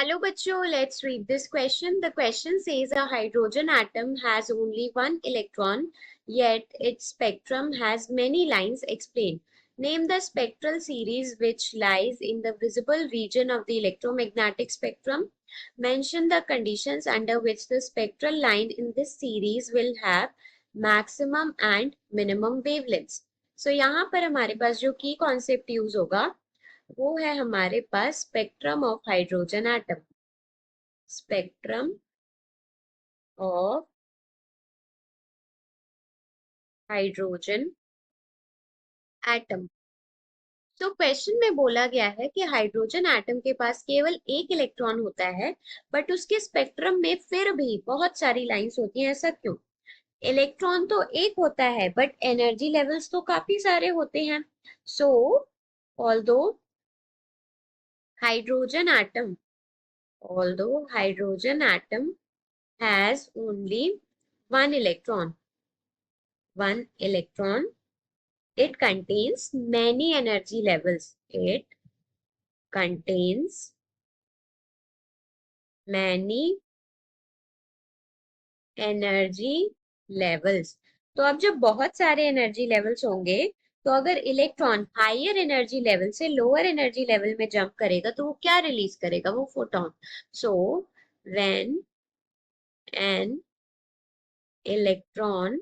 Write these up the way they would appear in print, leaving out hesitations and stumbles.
Hello bachcho, let's read this question. The question says a hydrogen atom has only one electron, yet its spectrum has many lines. Explain. Name the spectral series which lies in the visible region of the electromagnetic spectrum. Mention the conditions under which the spectral line in this series will have maximum and minimum wavelengths. So यहाँ पर हमारे पास जो की concept use होगा वो है हमारे पास spectrum of hydrogen atom. Spectrum of hydrogen atom. तो क्वेश्चन में बोला गया है कि हाइड्रोजन एटम के पास केवल एक इलेक्ट्रॉन होता है, बट उसके स्पेक्ट्रम में फिर भी बहुत सारी लाइंस होती हैं। ऐसा क्यों? इलेक्ट्रॉन तो एक होता है बट एनर्जी लेवल्स तो काफी सारे होते हैं। सो although hydrogen atom although hydrogen atom has only one electron, it contains many energy levels. It contains many energy levels. तो अब जब बहुत सारे एनर्जी लेवल्स होंगे तो अगर इलेक्ट्रॉन हायर एनर्जी लेवल से लोअर एनर्जी लेवल में जंप करेगा तो वो क्या रिलीज करेगा? वो photon. So when an electron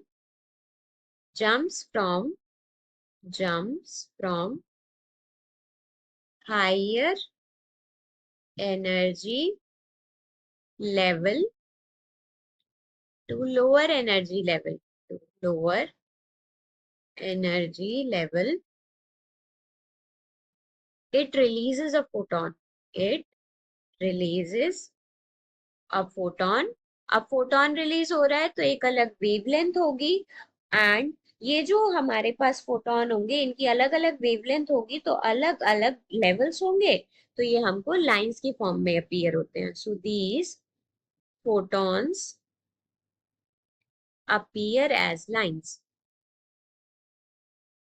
jumps from higher energy level to lower energy level, it releases a photon. It releases a photon. अब photon release हो रहा है तो एक अलग वेवलेंथ होगी, एंड ये जो हमारे पास फोटोन होंगे इनकी अलग अलग वेवलेंथ होगी, तो अलग अलग लेवल्स होंगे, तो ये हमको लाइंस की फॉर्म में अपीयर होते हैं। So these photons appear as lines.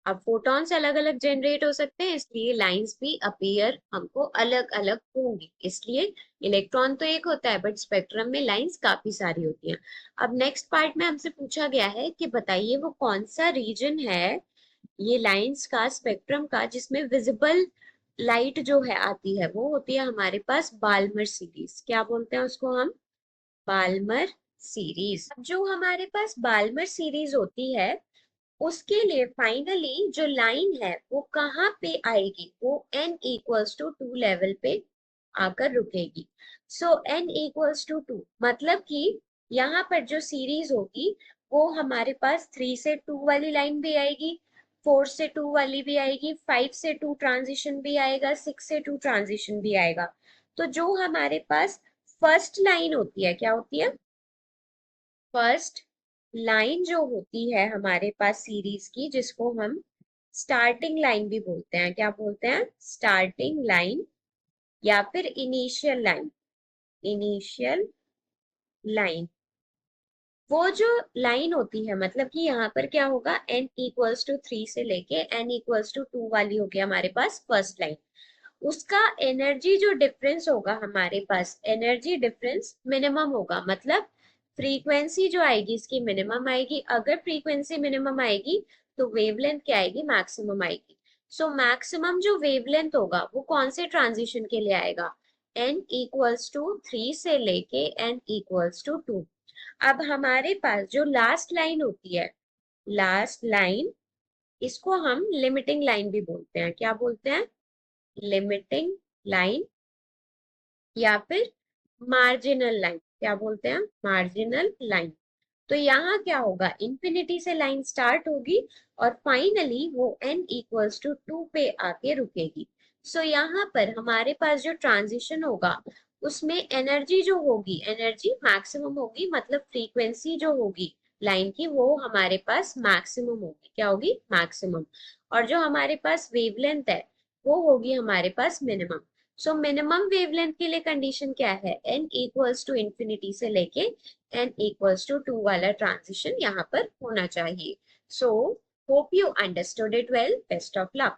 अब फोटॉन्स अलग अलग जनरेट हो सकते हैं, इसलिए लाइंस भी अपीयर हमको अलग अलग होंगी। इसलिए इलेक्ट्रॉन तो एक होता है बट स्पेक्ट्रम में लाइंस काफी सारी होती हैं। अब नेक्स्ट पार्ट में हमसे पूछा गया है कि बताइए वो कौन सा रीजन है ये लाइंस का, स्पेक्ट्रम का, जिसमें विजिबल लाइट जो है आती है वो होती है हमारे पास बाल्मर सीरीज। क्या बोलते हैं उसको हम? Balmer series. जो हमारे पास बाल्मर सीरीज होती है उसके लिए फाइनली जो लाइन है वो कहाँ पे आएगी? वो n=2 लेवल पे आकर रुकेगी। सो n=2 मतलब कि यहाँ पर जो सीरीज होगी वो हमारे पास 3 से 2 वाली लाइन भी आएगी, 4 से 2 वाली भी आएगी, 5 से 2 ट्रांजिशन भी आएगा, 6 से 2 ट्रांजिशन भी आएगा। तो जो हमारे पास फर्स्ट लाइन होती है, क्या होती है? फर्स्ट लाइन जो होती है हमारे पास सीरीज की, जिसको हम स्टार्टिंग लाइन भी बोलते हैं। क्या बोलते हैं? स्टार्टिंग लाइन या फिर इनिशियल लाइन। इनिशियल लाइन वो जो लाइन होती है, मतलब कि यहाँ पर क्या होगा, n=3 से लेके n=2 वाली होगी हमारे पास फर्स्ट लाइन। उसका एनर्जी जो डिफरेंस होगा हमारे पास, एनर्जी डिफरेंस मिनिमम होगा, मतलब फ्रीक्वेंसी जो आएगी इसकी मिनिमम आएगी। अगर फ्रीक्वेंसी मिनिमम आएगी तो वेवलेंथ क्या आएगी? मैक्सिमम आएगी। सो मैक्सिमम जो वेवलेंथ होगा वो कौन से ट्रांजिशन के लिए आएगा? n=3 से लेके n=2। अब हमारे पास जो लास्ट लाइन होती है, लास्ट लाइन, इसको हम लिमिटिंग लाइन भी बोलते हैं। क्या बोलते हैं? लिमिटिंग लाइन या फिर मार्जिनल लाइन। क्या बोलते हैं? Marginal line. तो यहाँ क्या होगा, इंफिनिटी से लाइन स्टार्ट होगी और फाइनली वो n=2 पे आके रुकेगी। सो यहाँ पर हमारे पास जो ट्रांजिशन होगा उसमें एनर्जी जो होगी, एनर्जी मैक्सिमम होगी, मतलब फ्रीक्वेंसी जो होगी लाइन की वो हमारे पास मैक्सिमम होगी। क्या होगी? मैक्सिमम। और जो हमारे पास वेवलेंथ है वो होगी हमारे पास मिनिमम। सो मिनिमम वेवलेंथ के लिए कंडीशन क्या है? n=इंफिनिटी से लेके n=2 वाला ट्रांजिशन यहाँ पर होना चाहिए। So hope you understood it well. Best of luck.